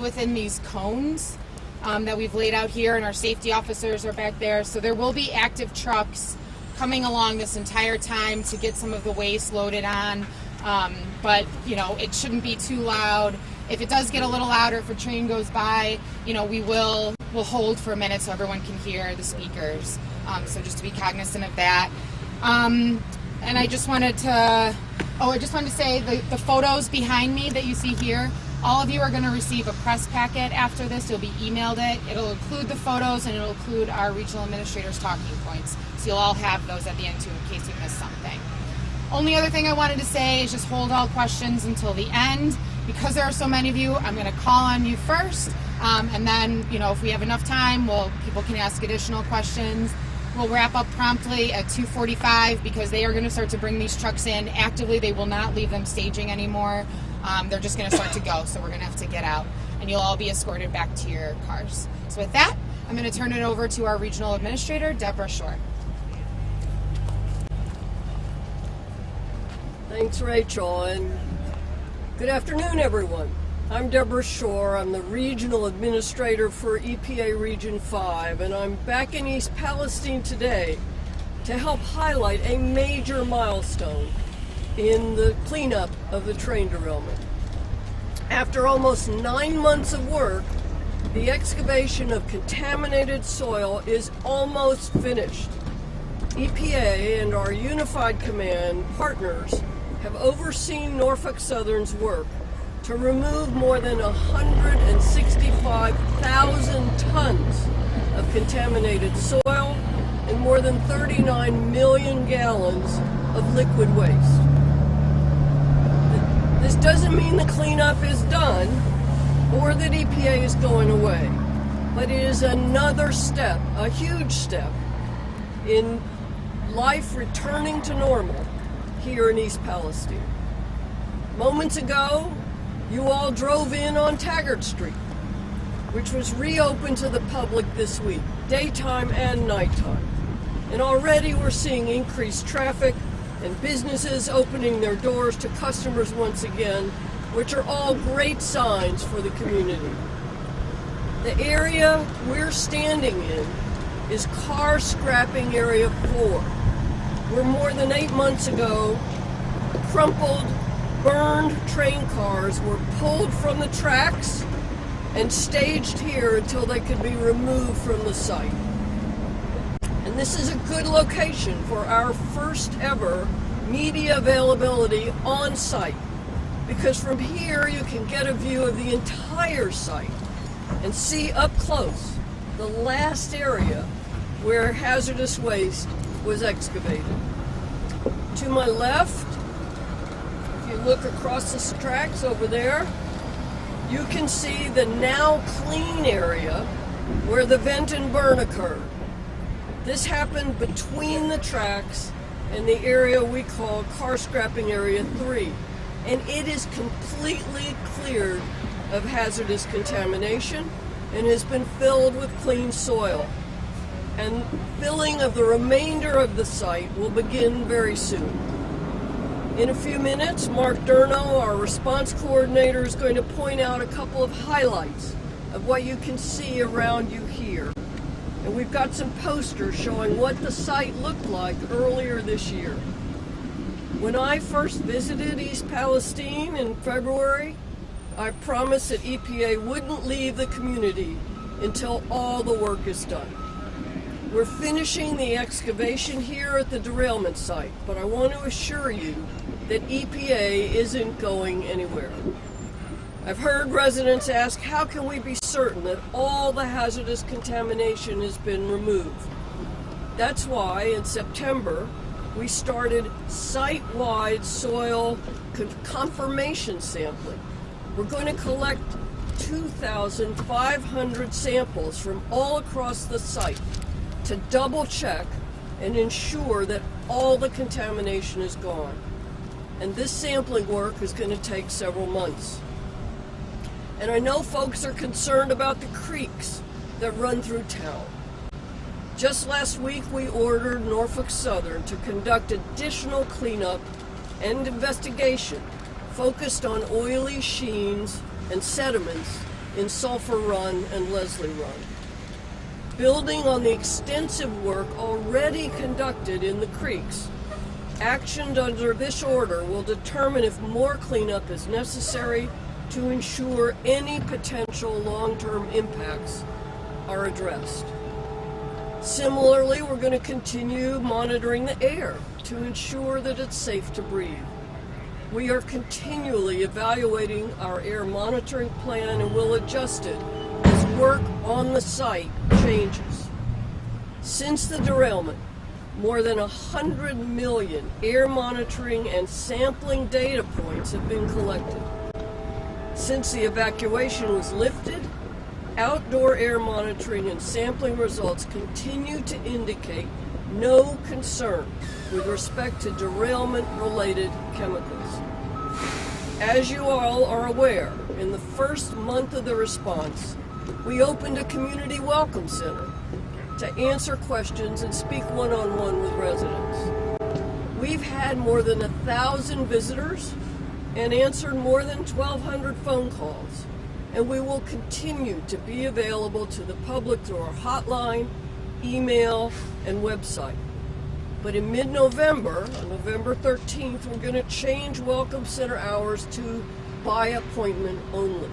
within these cones that we've laid out here, and our safety officers are back there. So there will be active trucks coming along this entire time to get some of the waste loaded on. But you know, it shouldn't be too loud. If it does get a little louder, if a train goes by, you know, we'll hold for a minute so everyone can hear the speakers. So just to be cognizant of that. And I just wanted to say the photos behind me that you see here, all of you are going to receive a press packet after this. You'll be emailed it. It'll include the photos and it'll include our regional administrator's talking points. So you'll all have those at the end too in case you missed something. Only other thing I wanted to say is just hold all questions until the end. Because there are so many of you, I'm going to call on you first. And then, you know, if we have enough time, people can ask additional questions. We'll wrap up promptly at 2:45 because they are going to start to bring these trucks in actively. They will not leave them staging anymore. They're just going to start to go, so we're going to have to get out. And you'll all be escorted back to your cars. So with that, I'm going to turn it over to our regional administrator, Debra. Thanks, Rachel, and good afternoon, everyone. I'm Debra. I'm the Regional Administrator for EPA Region 5, and I'm back in East Palestine today to help highlight a major milestone in the cleanup of the train derailment. After almost 9 months of work, the excavation of contaminated soil is almost finished. EPA and our Unified Command partners have overseen Norfolk Southern's work to remove more than 165,000 tons of contaminated soil and more than 39 million gallons of liquid waste. This doesn't mean the cleanup is done or that EPA is going away, but it is another step, a huge step, in life returning to normal here in East Palestine. Moments ago, you all drove in on Taggart Street, which was reopened to the public this week, daytime and nighttime. And already we're seeing increased traffic and businesses opening their doors to customers once again, which are all great signs for the community. The area we're standing in is car scrapping area 4, where more than 8 months ago, crumpled, burned train cars were pulled from the tracks and staged here until they could be removed from the site. And this is a good location for our first ever media availability on site, because from here you can get a view of the entire site and see up close the last area where hazardous waste was excavated. To my left, you look across the tracks over there, you can see the now clean area where the vent and burn occurred. This happened between the tracks and the area we call car scrapping area 3, and it is completely cleared of hazardous contamination and has been filled with clean soil. And filling of the remainder of the site will begin very soon. In a few minutes, Mark Durno, our response coordinator, is going to point out a couple of highlights of what you can see around you here. And we've got some posters showing what the site looked like earlier this year. When I first visited East Palestine in February, I promised that EPA wouldn't leave the community until all the work is done. We're finishing the excavation here at the derailment site, but I want to assure you that EPA isn't going anywhere. I've heard residents ask, how can we be certain that all the hazardous contamination has been removed? That's why in September we started site-wide soil confirmation sampling. We're going to collect 2,500 samples from all across the site to double check and ensure that all the contamination is gone. And this sampling work is going to take several months. And I know folks are concerned about the creeks that run through town. Just last week we ordered Norfolk Southern to conduct additional cleanup and investigation focused on oily sheens and sediments in Sulphur Run and Leslie Run. Building on the extensive work already conducted in the creeks, action under this order will determine if more cleanup is necessary to ensure any potential long-term impacts are addressed. Similarly, we're going to continue monitoring the air to ensure that it's safe to breathe. We are continually evaluating our air monitoring plan and will adjust it as work on the site changes. Since the derailment, more than 100 million air monitoring and sampling data points have been collected. Since the evacuation was lifted, outdoor air monitoring and sampling results continue to indicate no concern with respect to derailment-related chemicals. As you all are aware, in the first month of the response, we opened a community welcome center to answer questions and speak one-on-one with residents. We've had more than 1,000 visitors and answered more than 1,200 phone calls, and we will continue to be available to the public through our hotline, email, and website. But in mid-November, on November 13th, we're going to change Welcome Center hours to by appointment only.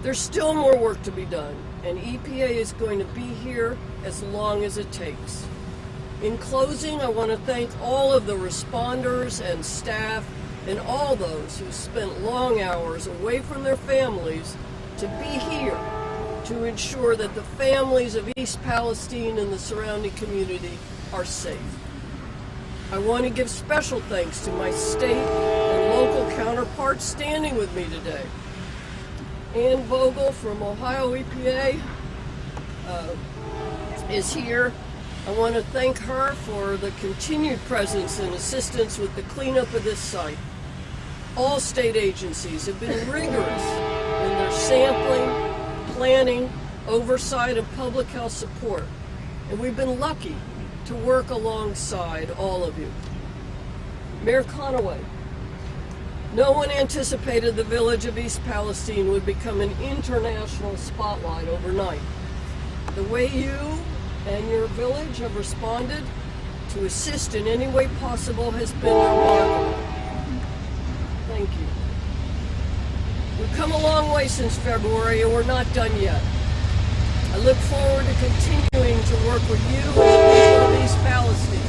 There's still more work to be done, and EPA is going to be here as long as it takes. In closing, I want to thank all of the responders and staff and all those who spent long hours away from their families to be here to ensure that the families of East Palestine and the surrounding community are safe. I want to give special thanks to my state and local counterparts standing with me today. Ann Vogel from Ohio EPA is here. I want to thank her for the continued presence and assistance with the cleanup of this site. All state agencies have been rigorous in their sampling, planning, oversight, and public health support, and we've been lucky to work alongside all of you. Mayor Conaway, no one anticipated the village of East Palestine would become an international spotlight overnight. The way you and your village have responded to assist in any way possible has been remarkable. Thank you. We've come a long way since February, and we're not done yet. I look forward to continuing to work with you and the people of East Palestine.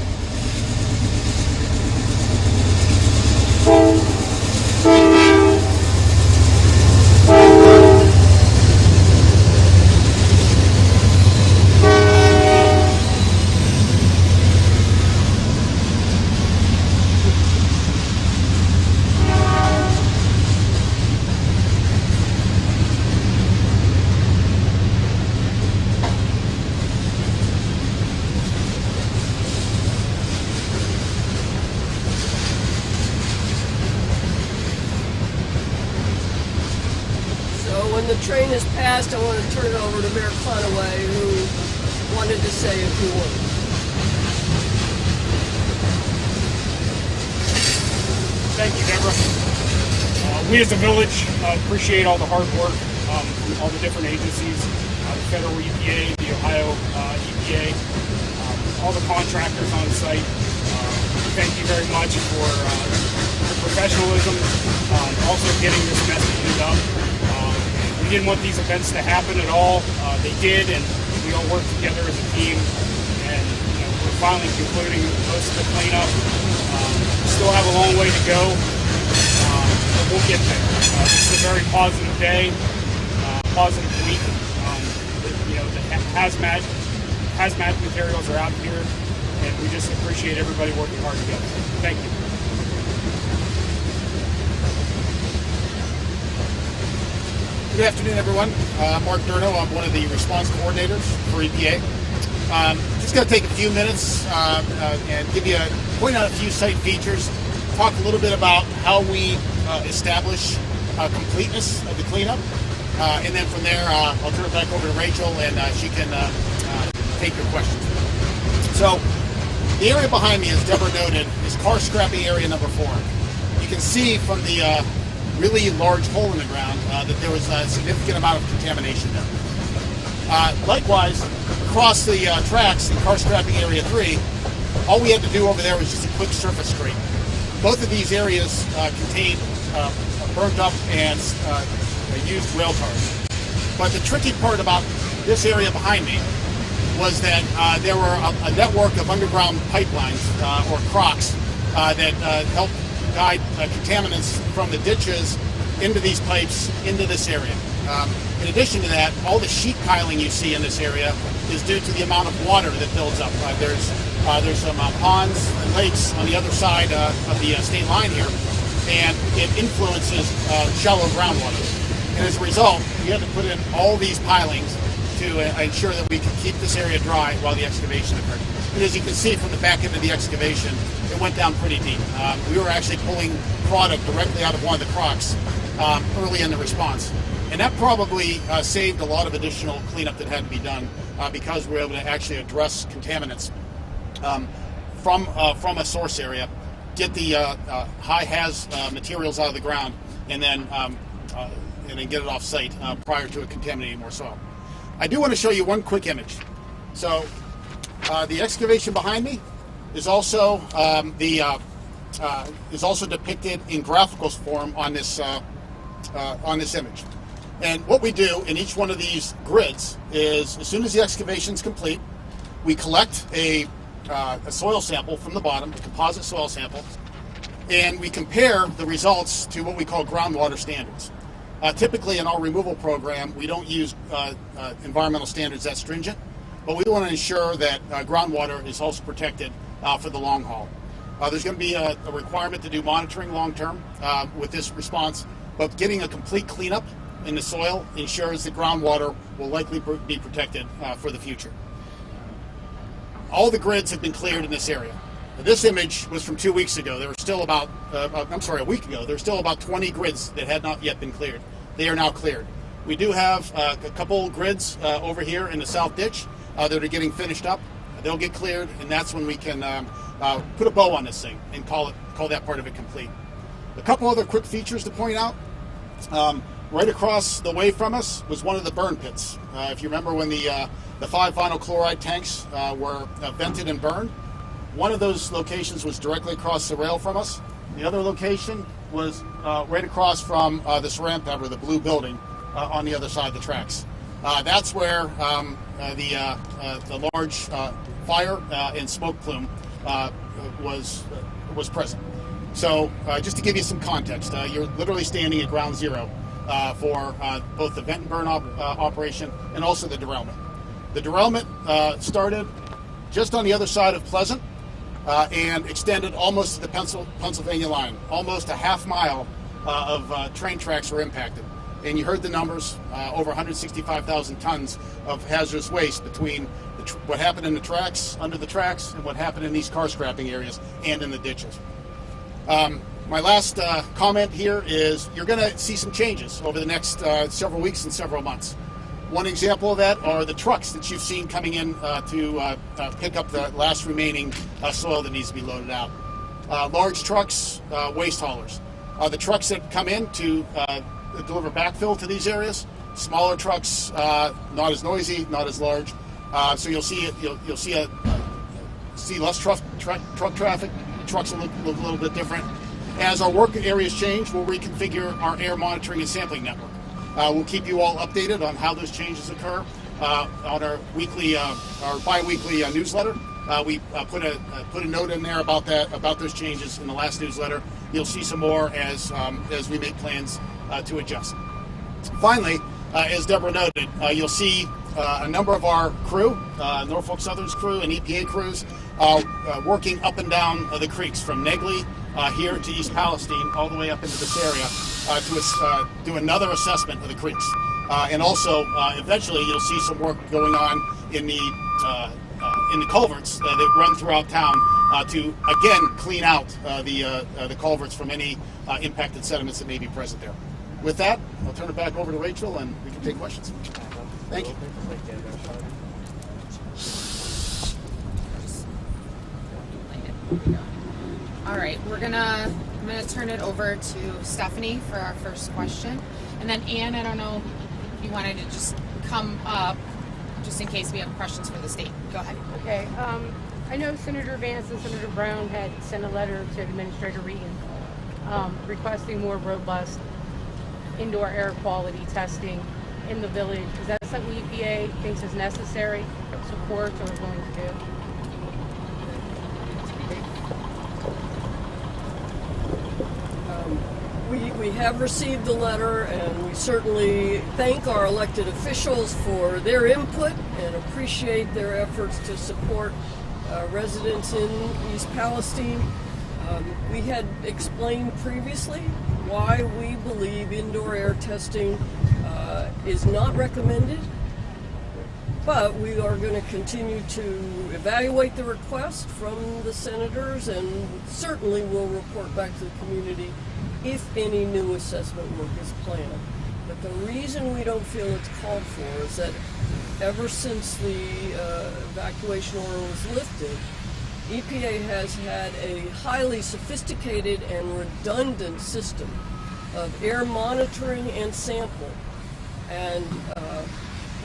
When the train has passed, I want to turn it over to Mayor Conaway, who wanted to say a few words. Thank you, Debra. We as a village appreciate all the hard work from all the different agencies, the federal EPA, the Ohio EPA, all the contractors on site. Thank you very much for your professionalism, also getting this message up. We didn't want these events to happen at all. They did, and we all worked together as a team. And we're finally concluding most of the cleanup. We still have a long way to go, but we'll get there. This is a very positive day, positive week. The hazmat materials are out here, and we just appreciate everybody working hard together. Thank you. Good afternoon, everyone. I'm Mark Durno. I'm one of the response coordinators for EPA. Just going to take a few minutes and point out a few site features, talk a little bit about how we establish completeness of the cleanup, and then from there I'll turn it back over to Rachel and she can take your questions. So the area behind me, as Debra noted, is car scrapping area number 4. You can see from the really large hole in the ground, that there was a significant amount of contamination there. Likewise, across the tracks in car scrapping area 3, all we had to do over there was just a quick surface scrape. Both of these areas contained burnt up and used rail cars. But the tricky part about this area behind me was that there were a network of underground pipelines, or crocks, that helped guide contaminants from the ditches into these pipes into this area. In addition to that, all the sheet piling you see in this area is due to the amount of water that builds up. There's some ponds and lakes on the other side of the state line here, and it influences shallow groundwater. And as a result, we had to put in all these pilings to ensure that we could keep this area dry while the excavation occurred. And as you can see from the back end of the excavation, it went down pretty deep. We were actually pulling product directly out of one of the crocks early in the response. And that probably saved a lot of additional cleanup that had to be done because we were able to actually address contaminants from a source area, get the high-haz materials out of the ground, and then get it off site prior to it contaminating more soil. I do want to show you one quick image. So the excavation behind me is also depicted in graphical form on this image. And what we do in each one of these grids is, as soon as the excavation is complete, we collect a soil sample from the bottom, a composite soil sample, and we compare the results to what we call groundwater standards. Typically in our removal program, we don't use environmental standards that stringent, but we want to ensure that groundwater is also protected for the long haul. There's going to be a requirement to do monitoring long term with this response, but getting a complete cleanup in the soil ensures that groundwater will likely be protected for the future. All the grids have been cleared in this area. This image was from 2 weeks ago. There were still about, a week ago. There were still about 20 grids that had not yet been cleared. They are now cleared. We do have a couple grids over here in the south ditch that are getting finished up. They'll get cleared, and that's when we can put a bow on this thing and call that part of it complete. A couple other quick features to point out. Right across the way from us was one of the burn pits. If you remember when the 5 vinyl chloride tanks were vented and burned, one of those locations was directly across the rail from us. The other location was right across from this ramp over the blue building on the other side of the tracks. That's where the large fire and smoke plume was present. So just to give you some context, you're literally standing at ground zero for both the vent and burn operation and also the derailment. The derailment started just on the other side of Pleasant and extended almost to the Pennsylvania line. Almost a half mile of train tracks were impacted. And you heard the numbers, over 165,000 tons of hazardous waste between what happened in the tracks, under the tracks, and what happened in these car scrapping areas and in the ditches. My last comment here is you're going to see some changes over the next several weeks and several months. One example of that are the trucks that you've seen coming in to pick up the last remaining soil that needs to be loaded out. Large trucks, waste haulers. The trucks that come in to deliver backfill to these areas, smaller trucks, not as noisy, not as large. So you'll see less truck traffic. Trucks will look a little bit different. As our work areas change, we'll reconfigure our air monitoring and sampling network. We'll keep you all updated on how those changes occur on our weekly, our bi-weekly newsletter. We put a note in there about those changes in the last newsletter. You'll see some more as we make plans to adjust. Finally, as Debra noted, you'll see a number of our crew, Norfolk Southern's crew and EPA crews, working up and down the creeks from Negley here to East Palestine, all the way up into this area to do another assessment of the creeks. And also, eventually, you'll see some work going on in the culverts that run throughout town to, again, clean out the culverts from any impacted sediments that may be present there. With that, I'll turn it back over to Rachel, and we can take questions. Thank you. All right, we're gonna I'm going to turn it over to Stephanie for our first question. And then Ann, I don't know if you wanted to just come up just in case we have questions for the state. Go ahead. Okay. I know Senator Vance and Senator Brown had sent a letter to Administrator Regan requesting more robust indoor air quality testing in the village. Is that something EPA thinks is necessary, supports, or is willing to do? We have received the letter, and we certainly thank our elected officials for their input and appreciate their efforts to support residents in East Palestine. We had explained previously why we believe indoor air testing is not recommended, but we are going to continue to evaluate the request from the senators, and certainly will report back to the community if any new assessment work is planned. But the reason we don't feel it's called for is that ever since the evacuation order was lifted, EPA has had a highly sophisticated and redundant system of air monitoring and sampling, and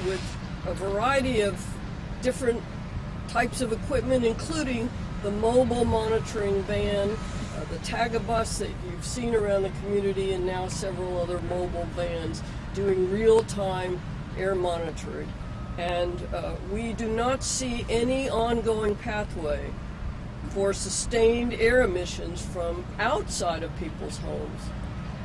with a variety of different types of equipment, including the mobile monitoring van, the Tagabus that you've seen around the community, and now several other mobile vans doing real-time air monitoring. And we do not see any ongoing pathway for sustained air emissions from outside of people's homes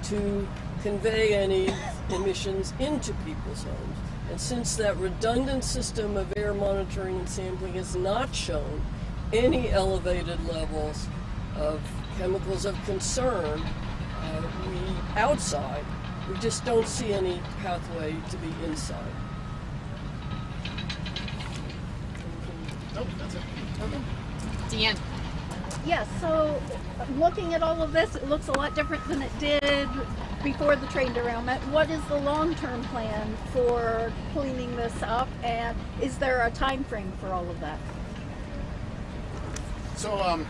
to convey any emissions into people's homes. And since that redundant system of air monitoring and sampling has not shown any elevated levels of chemicals of concern we just don't see any pathway to be inside. Nope, that's it. Okay. Deanne. Yes, so looking at all of this, it looks a lot different than it did before the train derailment. What is the long-term plan for cleaning this up, and is there a time frame for all of that? So,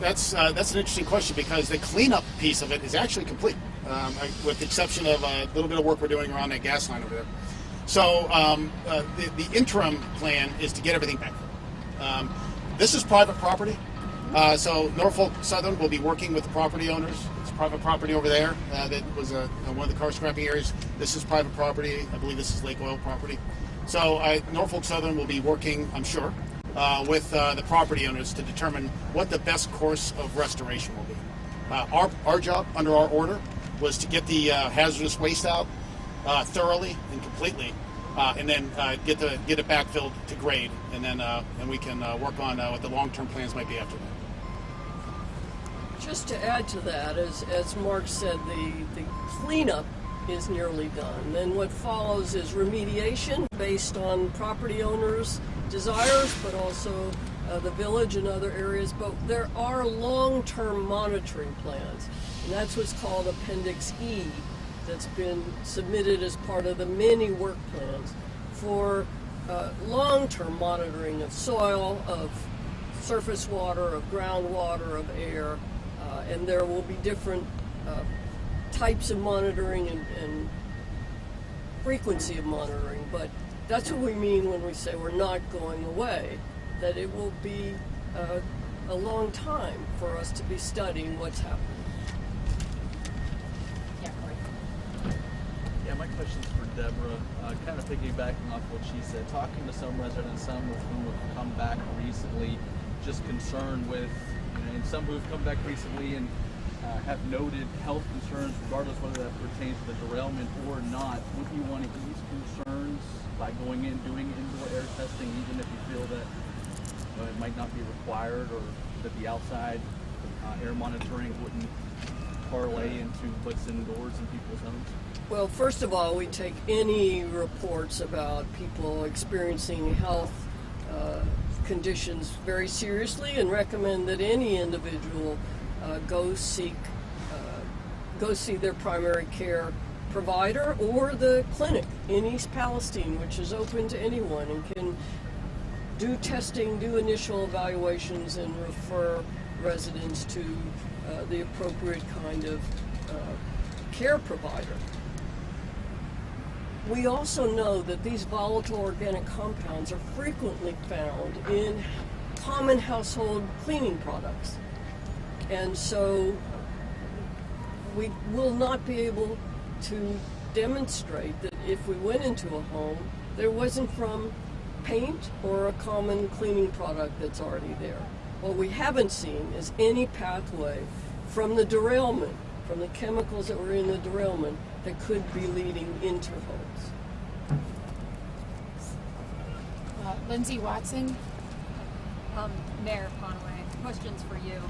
that's an interesting question, because the cleanup piece of it is actually complete, with the exception of a little bit of work we're doing around that gas line over there. So the interim plan is to get everything back. This is private property. So Norfolk Southern will be working with the property owners. It's private property over there that was one of the car scrapping areas. This is private property. I believe this is Lake Oil property. So Norfolk Southern will be working, I'm sure, with the property owners to determine what the best course of restoration will be. Our job under our order was to get the hazardous waste out thoroughly and completely, and then get it backfilled to grade, and then we can work on what the long-term plans might be after that. Just to add to that, as Mark said, the cleanup is nearly done. Then what follows is remediation based on property owners' desires, but also the village and other areas. But there are long-term monitoring plans, and that's what's called Appendix E, that's been submitted as part of the many work plans for long-term monitoring of soil, of surface water, of groundwater, of air, and there will be different types of monitoring and frequency of monitoring. But that's what we mean when we say we're not going away, that it will be a long time for us to be studying what's happening. Yeah, my question's for Debra. Kind of piggybacking off what she said, talking to some residents, some of whom have come back recently, just concerned with, and some who've come back recently and have noted health concerns, regardless whether that pertains to the derailment or not. Would you want to ease concerns by going in, doing indoor air testing, even if you feel that it might not be required, or that the outside air monitoring wouldn't parlay into what's indoors in people's homes? Well, first of all, we take any reports about people experiencing health conditions very seriously, and recommend that any individual go see their primary care provider or the clinic in East Palestine, which is open to anyone and can do testing, do initial evaluations, and refer residents to the appropriate kind of care provider. We also know that these volatile organic compounds are frequently found in common household cleaning products. And so we will not be able to demonstrate that if we went into a home, there wasn't from paint or a common cleaning product that's already there. What we haven't seen is any pathway from the derailment, from the chemicals that were in the derailment, that could be leading into homes. Lindsay Watson. Mayor Conaway, questions for you.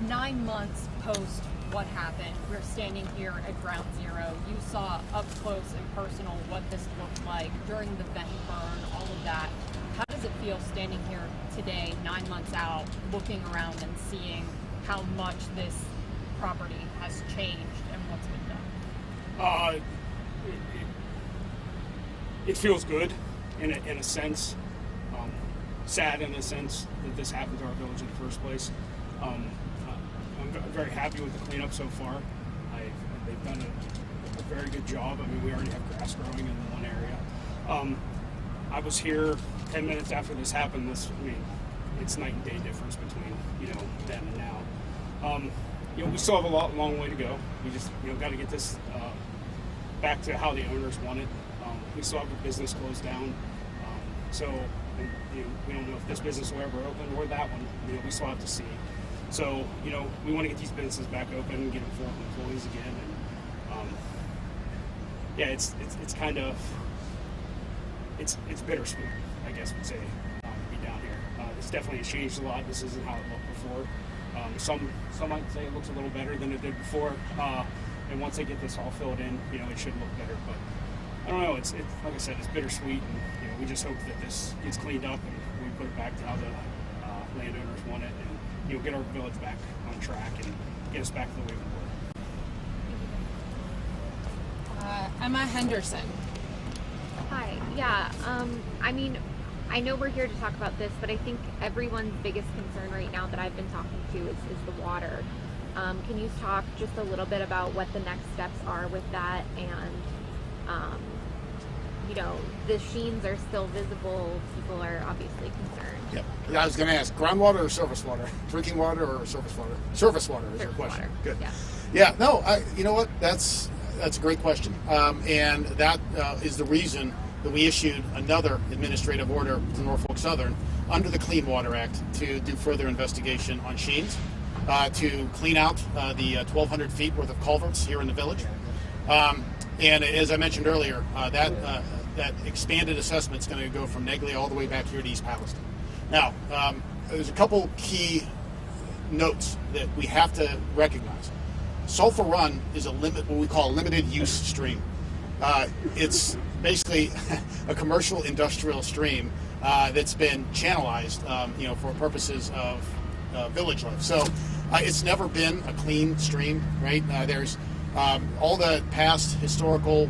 9 months post what happened, we're standing here at ground zero. You saw up close and personal what this looked like during the vent burn, all of that. How does it feel standing here today, 9 months out, looking around and seeing how much this property has changed and what's been done? It feels good in a sense. Sad in a sense that this happened to our village in the first place. I'm very happy with the cleanup so far. They've done a very good job. I mean, we already have grass growing in the one area. I was here 10 minutes after this happened. It's night and day difference between then and now. We still have a long way to go. We just got to get this back to how the owners want it. We still have the business closed down, so. We don't know if this business will ever open or that one. We still have to see. So, we want to get these businesses back open and get them full of employees again. And it's kind of it's bittersweet, I guess we'd say, to be down here. It's definitely changed a lot. This isn't how it looked before. Some might say it looks a little better than it did before. And once they get this all filled in, it should look better. But I don't know. It's like I said, it's bittersweet, and we just hope that this gets cleaned up and we put it back to how the landowners want it, and get our village back on track and get us back to the way we were. Emma Henderson. Hi. Yeah. I know we're here to talk about this, but I think everyone's biggest concern right now that I've been talking to is the water. Can you talk just a little bit about what the next steps are with that, and the sheens are still visible. People are obviously concerned. Yeah, I was going to ask, groundwater or surface water? Drinking water or surface water? Surface water is your question. Water. Good. Yeah. Yeah, no, you know what? That's a great question. And that is the reason that we issued another administrative order to Norfolk Southern under the Clean Water Act to do further investigation on sheens, to clean out the 1,200 feet worth of culverts here in the village. And as I mentioned earlier, that expanded assessment is going to go from Negley all the way back here to East Palestine. Now, there's a couple key notes that we have to recognize. Sulphur Run is what we call a limited use stream. It's basically a commercial industrial stream that's been channelized, for purposes of village life. So it's never been a clean stream, right? There's all the past historical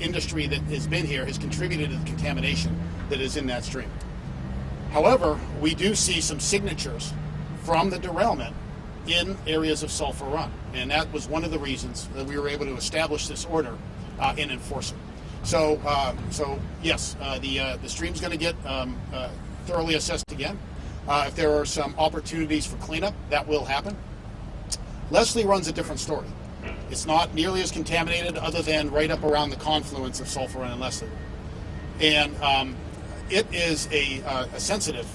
industry that has been here has contributed to the contamination that is in that stream. However, we do see some signatures from the derailment in areas of Sulphur Run, and that was one of the reasons that we were able to establish this order and enforce it. So yes, the stream's going to get thoroughly assessed again. If there are some opportunities for cleanup, that will happen. Leslie Run's a different story. It's not nearly as contaminated, other than right up around the confluence of Sulphur Run and Leslie. And it is a sensitive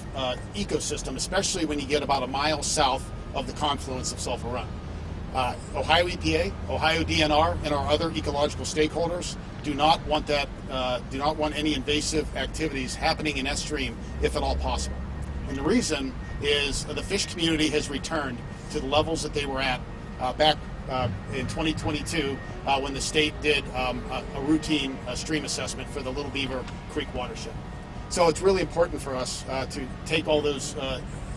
ecosystem, especially when you get about a mile south of the confluence of Sulphur Run. Ohio EPA, Ohio DNR, and our other ecological stakeholders do not want that. Do not want any invasive activities happening in that stream, if at all possible. And the reason is the fish community has returned to the levels that they were at back in 2022 when the state did a routine stream assessment for the Little Beaver Creek watershed. So it's really important for us to take all those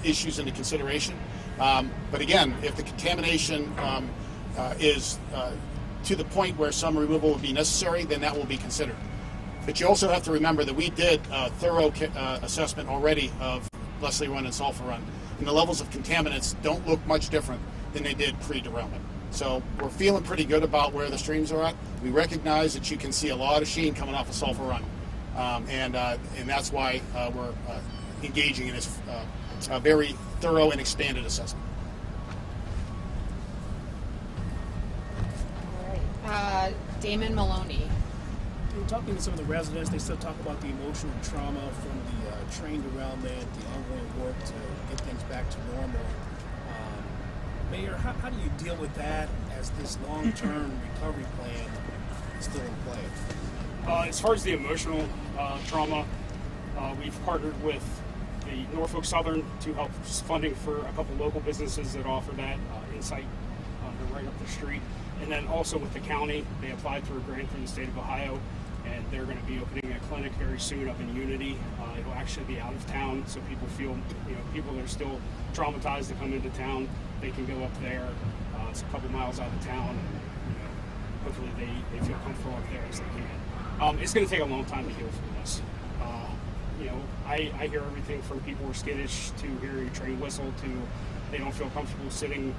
issues into consideration. But again, if the contamination is to the point where some removal would be necessary, then that will be considered. But you also have to remember that we did a thorough assessment already of Leslie Run and Sulphur Run. and the levels of contaminants don't look much different than they did pre-derailment. So we're feeling pretty good about where the streams are at. We recognize that you can see a lot of sheen coming off of Sulphur Run, and that's why we're engaging in this very thorough and expanded assessment. Damon Maloney. In talking to some of the residents, they still talk about the emotional trauma from the train derailment, the ongoing work to get things back to normal. Mayor, how do you deal with that as this long-term recovery plan is still in play? As far as the emotional trauma, we've partnered with the Norfolk Southern to help funding for a couple local businesses that offer that insight. They're right up the street. And then also with the county, they applied for a grant from the state of Ohio, and they're going to be opening a clinic very soon up in Unity. It'll actually be out of town, so people feel, people that are still traumatized to come into town, they can go up there. It's a couple miles out of town, and hopefully they feel comfortable up there as they can. It's going to take a long time to heal from this. I hear everything from people who are skittish to hearing a train whistle to they don't feel comfortable sitting,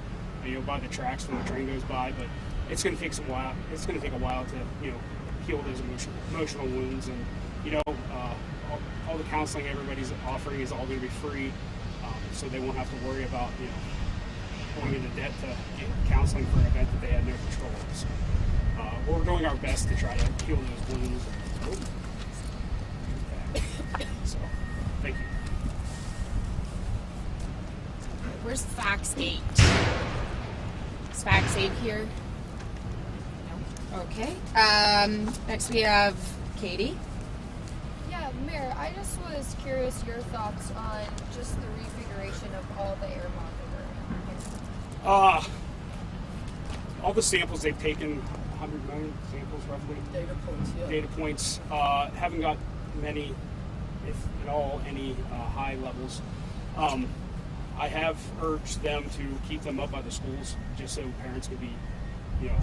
by the tracks when the train goes by. But it's going to take a while to, heal those emotional wounds, and all the counseling everybody's offering is all going to be free, so they won't have to worry about going into debt to get counseling for an event that they had no control of. So we're doing our best to try to heal those wounds. So thank you. Where's Foxgate? Is Foxgate here? No. Okay. Next we have Katie. Yeah, Mayor, I just was curious your thoughts on just the refiguration of all the air monitoring. All the samples they've taken, 100 million samples roughly. Data points, yeah. Data points. Haven't got many, if at all, any high levels. I have urged them to keep them up by the schools, just so parents can be, know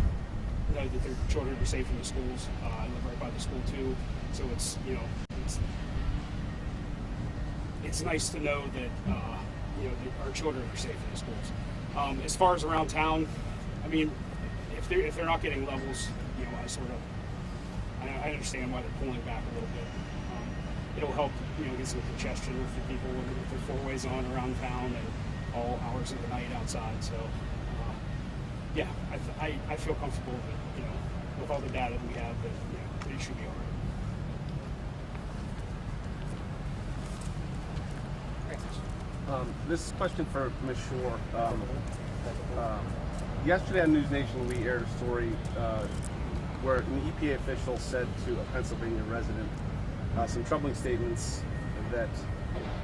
that their children are safe in the schools. I live right by the school too, so it's nice to know that that our children are safe in the schools. As far as around town, I mean, if they're not getting levels, I understand why they're pulling back a little bit. It'll help, get some congestion for people with their four-ways on around town and all hours of the night outside. So, I feel comfortable that, with all the data that we have, that it should be all right. This question for Ms. Shore. Yesterday on News Nation, we aired a story where an EPA official said to a Pennsylvania resident some troubling statements that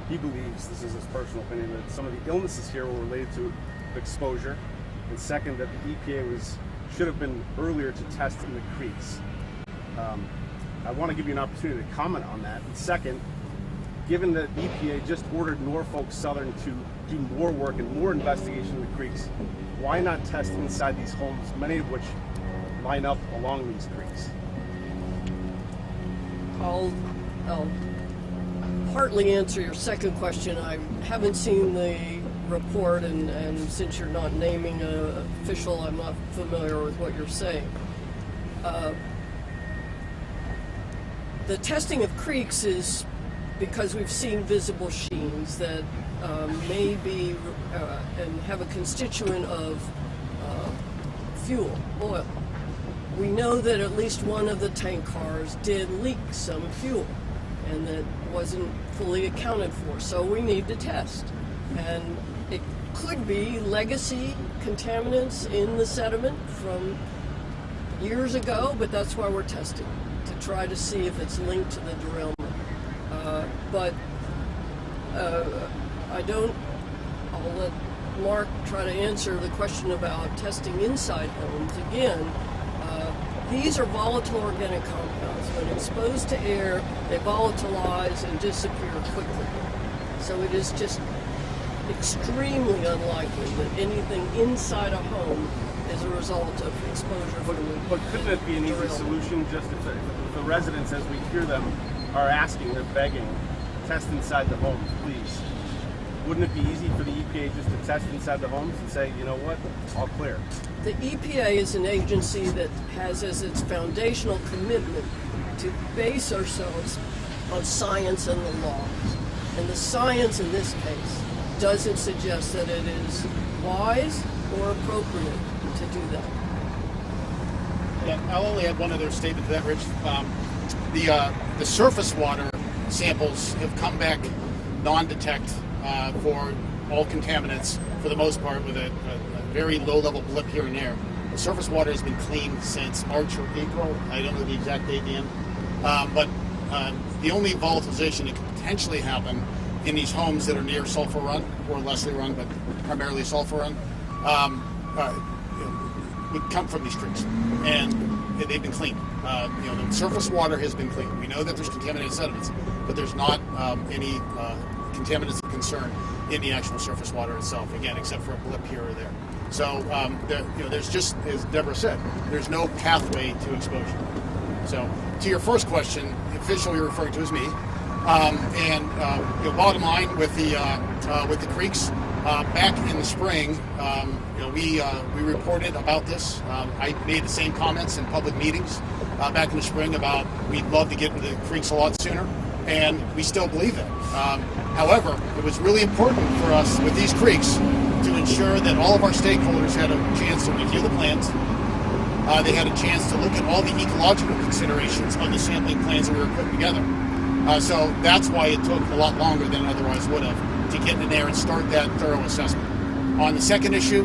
he believes, this is his personal opinion, that some of the illnesses here were related to exposure, and second, that the EPA should have been earlier to test in the creeks. I want to give you an opportunity to comment on that. And second, given that EPA just ordered Norfolk Southern to do more work and more investigation in the creeks, why not test inside these homes, many of which line up along these creeks? I'll partly answer your second question. I haven't seen the report, and since you're not naming an official, I'm not familiar with what you're saying. The testing of creeks is because we've seen visible sheens that may be and have a constituent of fuel, oil. We know that at least one of the tank cars did leak some fuel, and that wasn't fully accounted for, so we need to test. And it could be legacy contaminants in the sediment from years ago, but that's why we're testing, to try to see if it's linked to the derailment. I'll let Mark try to answer the question about testing inside homes. Again, these are volatile organic compounds. When exposed to air, they volatilize and disappear quickly. So it is just extremely unlikely that anything inside a home is a result of exposure. But couldn't it be an easy solution, just if the residents, as we hear them, are asking, they're begging, test inside the homes, please? wouldn't it be easy for the EPA just to test inside the homes and say, you know what, all clear? The EPA is an agency that has as its foundational commitment to base ourselves on science and the law. And the science in this case doesn't suggest that it is wise or appropriate to do that. Yeah, I'll only add one other statement to that, Rich. The surface water samples have come back non-detect for all contaminants for the most part, with a very low-level blip here and there. The surface water has been cleaned since March or April. I don't know the exact date, Dan. But the only volatilization that could potentially happen in these homes that are near Sulphur Run or Leslie Run, but primarily Sulphur Run, would come from these creeks, and they've been cleaned. The surface water has been cleaned. We know that there's contaminated sediments, but there's not any contaminants of concern in the actual surface water itself. Again, except for a blip here or there. So there's just, as Debra said, there's no pathway to exposure. So to your first question, the official you're referring to is me. Bottom line with the creeks, back in the spring, we reported about this. I made the same comments in public meetings back in the spring about we'd love to get into the creeks a lot sooner, and we still believe that. However, it was really important for us with these creeks to ensure that all of our stakeholders had a chance to review the plans. They had a chance to look at all the ecological considerations of the sampling plans that we were putting together. So that's why it took a lot longer than it otherwise would have to get in there and start that thorough assessment. On the second issue,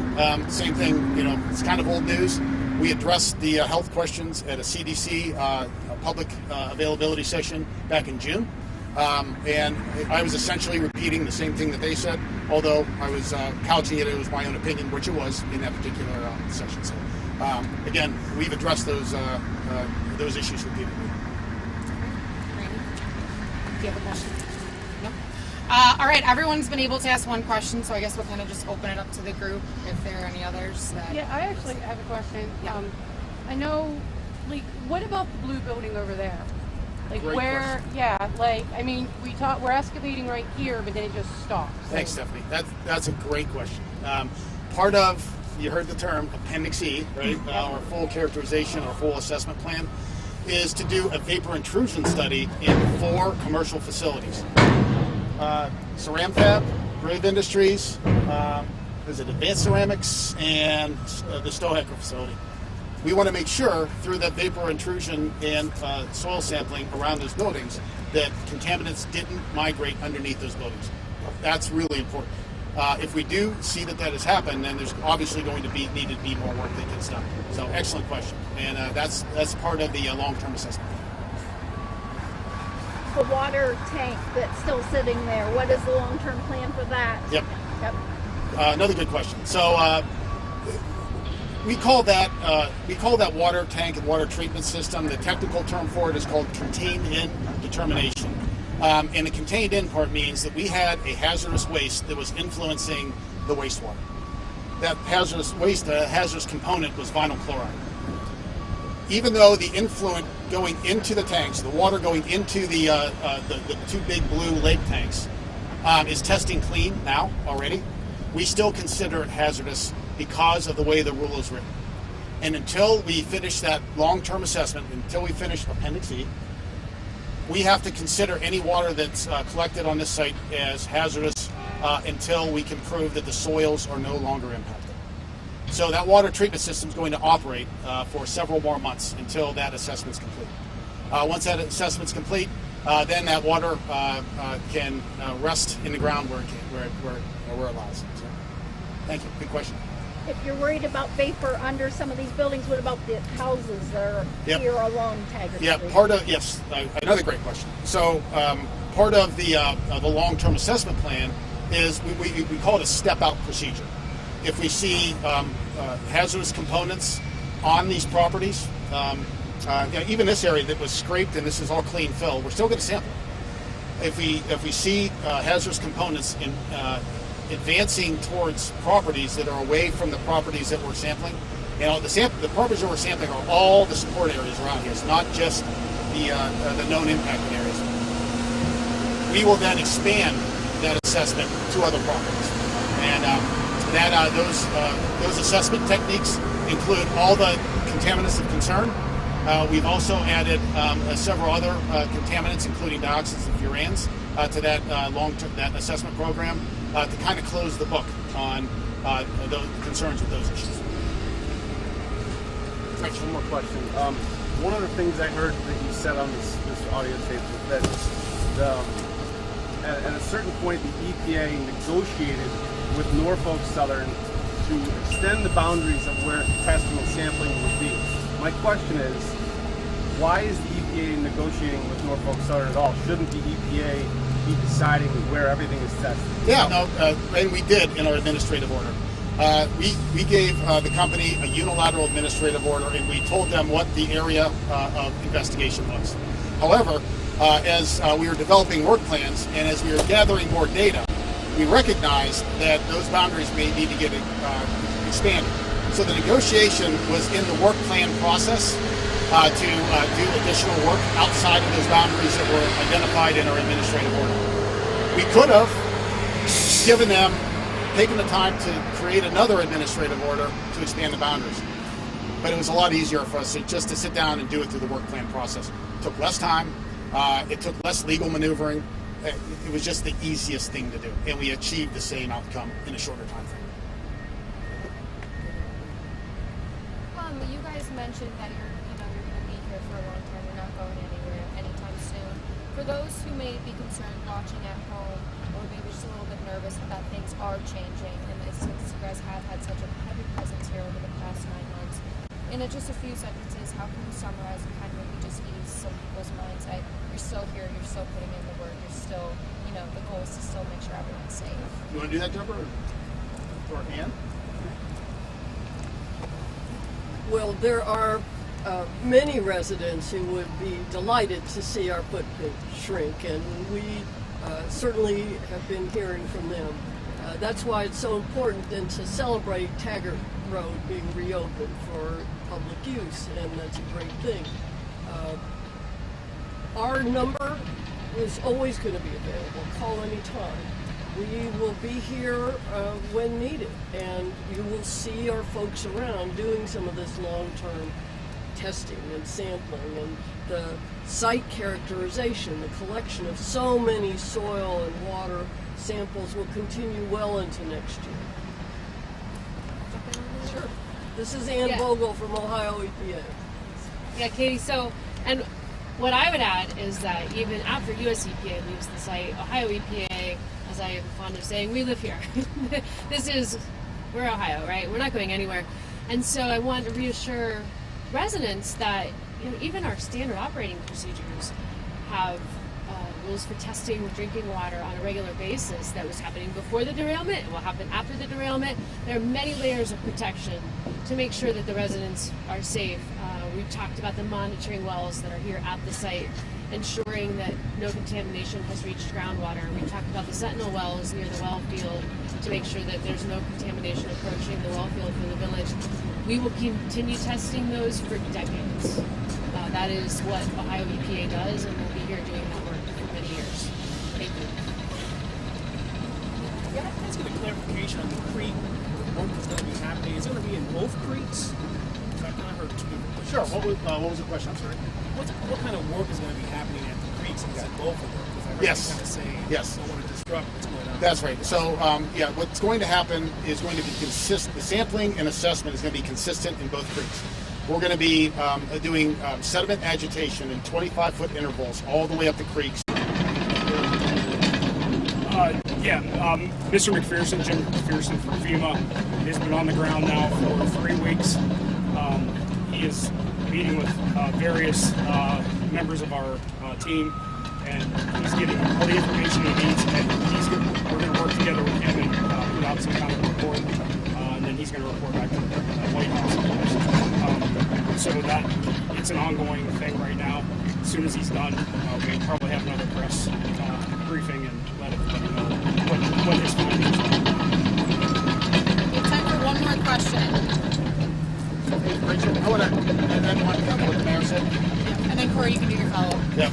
same thing, it's kind of old news. We addressed the health questions at a CDC public availability session back in June. And I was essentially repeating the same thing that they said, although I was couching it as my own opinion, which it was in that particular session. So, again, we've addressed those issues repeatedly. Do you have a question? No? All right, everyone's been able to ask one question, so I guess we'll kind of just open it up to the group if there are any others. Yeah, I actually have a question. Yeah. I know, what about the blue building over there? Great question. We're excavating right here, but then it just stops. Thanks, Stephanie. That's a great question. Part of, you heard the term, Appendix E, right? Our full characterization, our full assessment plan, is to do a vapor intrusion study in 4 commercial facilities. Ceram Fab, Grave Industries, Advanced Ceramics, and the Stohacker facility. We want to make sure through that vapor intrusion and soil sampling around those buildings that contaminants didn't migrate underneath those buildings. That's really important. If we do see that has happened, then there's obviously going to need to be more work that gets done. So excellent question, and that's part of the long-term assessment. The water tank that's still sitting there, what is the long-term plan for that? Yep. Another good question. So we call that water tank and water treatment system. The technical term for it is called contained-in determination. And the contained-in part means that we had a hazardous waste that was influencing the wastewater. That hazardous waste, the hazardous component, was vinyl chloride. Even though the influent going into the tanks, the water going into the 2 big blue lake tanks, is testing clean now already, we still consider it hazardous because of the way the rule is written. And until we finish that long-term assessment, until we finish Appendix E, we have to consider any water that's collected on this site as hazardous until we can prove that the soils are no longer impacted. So that water treatment system is going to operate for several more months until that assessment's complete. Once that assessment's complete, then that water can rest in the ground where it lies. So, thank you. Good question. If you're worried about vapor under some of these buildings, what about the houses that are here along Taggart Street? Another great question. So part of the long-term assessment plan is we call it a step-out procedure. If we see hazardous components on these properties, even this area that was scraped and this is all clean fill, we're still going to sample. If we see hazardous components in advancing towards properties that are away from the properties that we're sampling, the properties that we're sampling are all the support areas around here. It's not just the known impacted areas. We will then expand that assessment to other properties. And those assessment techniques include all the contaminants of concern. We've also added several other contaminants, including dioxins and furans, to that that assessment program to kind of close the book on those concerns with those issues. Actually, one more question. One of the things I heard that you said on this audio tape was that at a certain point the EPA negotiated with Norfolk Southern to extend the boundaries of where testing and sampling would be. My question is, why is the EPA negotiating with Norfolk Southern at all? Shouldn't the EPA be deciding where everything is tested? Yeah, no, and we did in our administrative order. We gave the company a unilateral administrative order, and we told them what the area of investigation was. However, as we were developing work plans and as we were gathering more data, we recognized that those boundaries may need to get expanded. So the negotiation was in the work plan process to do additional work outside of those boundaries that were identified in our administrative order. We could have taken the time to create another administrative order to expand the boundaries. But it was a lot easier for us just to sit down and do it through the work plan process. It took less time, it took less legal maneuvering. It was just the easiest thing to do, and we achieved the same outcome in a shorter time frame. You guys mentioned that you're going to be here for a long time. You're not going anywhere anytime soon. For those who may be concerned watching at home, or maybe just a little bit nervous that things are changing, and since you guys have had such a heavy presence here over the past 9 months, in just a few sentences, how can you summarize and kind of maybe just ease some people's minds that you're still here, you're still putting in the work, you're still, the goal is to still make sure everyone's safe. You want to do that, Debra? Or Ann? Well, there are many residents who would be delighted to see our footprint shrink, and we certainly have been hearing from them. That's why it's so important then to celebrate Taggart Road being reopened for public use, and that's a great thing. Our number is always going to be available. Call anytime. We will be here when needed, and you will see our folks around doing some of this long-term testing and sampling and the site characterization. The collection of so many soil and water samples will continue well into next year. Sure. This is Ann Vogel from Ohio EPA. Yeah, Katie, so, and what I would add is that even after US EPA leaves the site, Ohio EPA, as I am fond of saying, we live here. We're Ohio, right? We're not going anywhere. And so I want to reassure residents that even our standard operating procedures have rules for testing drinking water on a regular basis. That was happening before the derailment. It will happen after the derailment. There are many layers of protection to make sure that the residents are safe. We've talked about the monitoring wells that are here at the site, ensuring that no contamination has reached groundwater. We talked about the sentinel wells near the well field to make sure that there's no contamination approaching the well field from the village. We will continue testing those for decades. That is what Ohio EPA does, and we'll be here doing that work for many years. Thank you. Yeah, let's get a clarification on the creek work that's going to be happening. Is it going to be in both creeks? I kind of heard two different questions. Sure. What was the question? I'm sorry. What kind of work is going to be happening at the creeks? Is it both of them? Because I heard Yes. you kind of saying Yes. don't want to disrupt what's going on. That's right. So, what's going to happen is going to be consistent. The sampling and assessment is going to be consistent in both creeks. We're going to be doing sediment agitation in 25-foot intervals all the way up the creeks. Mr. McPherson, Jim McPherson from FEMA, has been on the ground now for 3 weeks. He is meeting with various members of our team, and he's getting all the information he needs, and we're going to work together with him and put out some kind of report, and then he's going to report back to the White House. So that it's an ongoing thing right now. As soon as he's done, we'll probably have another press briefing and let everybody know what his findings are. We have time for one more question. Richard, I want to cover what the mayor said. Yeah. And then Corey, you can do your follow-up. Yeah.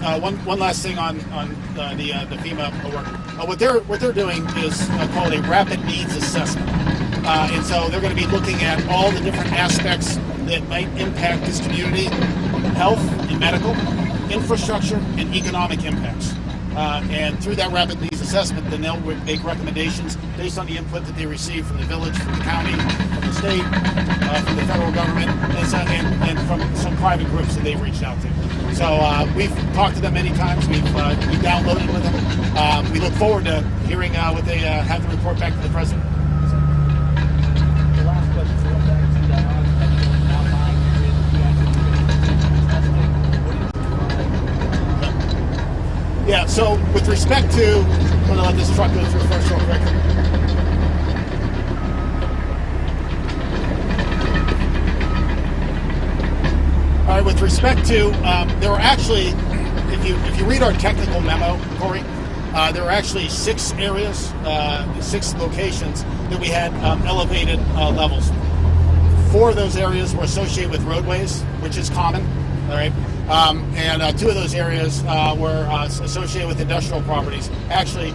one last thing on the FEMA work. What they're doing is called a rapid needs assessment, and so they're going to be looking at all the different aspects that might impact this community: health and medical, infrastructure, and economic impacts. And through that rapid needs assessment, then they'll make recommendations based on the input that they receive from the village, from the county, from the state, from the federal government, and from some private groups that they've reached out to. So we've talked to them many times. We've downloaded with them. We look forward to hearing what they have to report back to the president. The last question is going back to the outlying areas that you actually testing. What did you find? Yeah, so with respect to, I'm going to let this truck go through first real quick. All right, with respect to, there were actually, if you read our technical memo, Corey, there were actually 6 areas, 6 locations that we had elevated levels. 4 of those areas were associated with roadways, which is common, all right? And 2 of those areas were associated with industrial properties, actually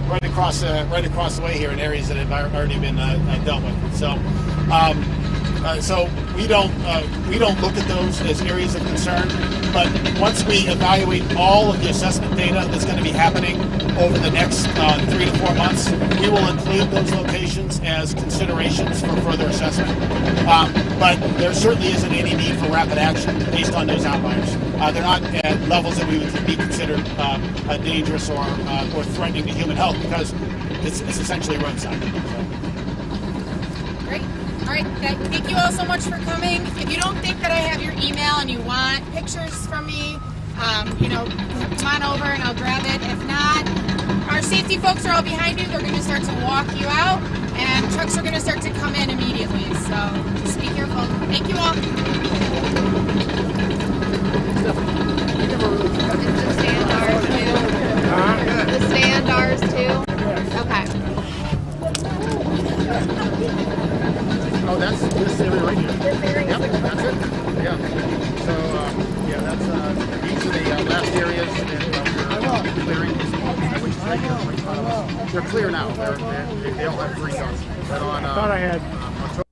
right across the way here in areas that have already been dealt with. So we don't look at those as areas of concern, but once we evaluate all of the assessment data that's going to be happening over the next 3 to 4 months, we will include those locations as considerations for further assessment. But there certainly isn't any need for rapid action based on those outliers. They're not at levels that we would be considered dangerous or threatening to human health, because it's essentially roadside. So. Great. All right. Thank you all so much for coming. If you don't think that I have your email and you want pictures from me, come on over and I'll grab it. If not, our safety folks are all behind you. They're going to start to walk you out, and trucks are going to start to come in immediately. So just be careful. Thank you all. The stand ours too? Okay. Oh, that's this area right here. This area? Yep, that's it. Yeah. So, that's each of the last areas that we're clearing, which is right here in front of us. They're clear now. They all have green on. But on October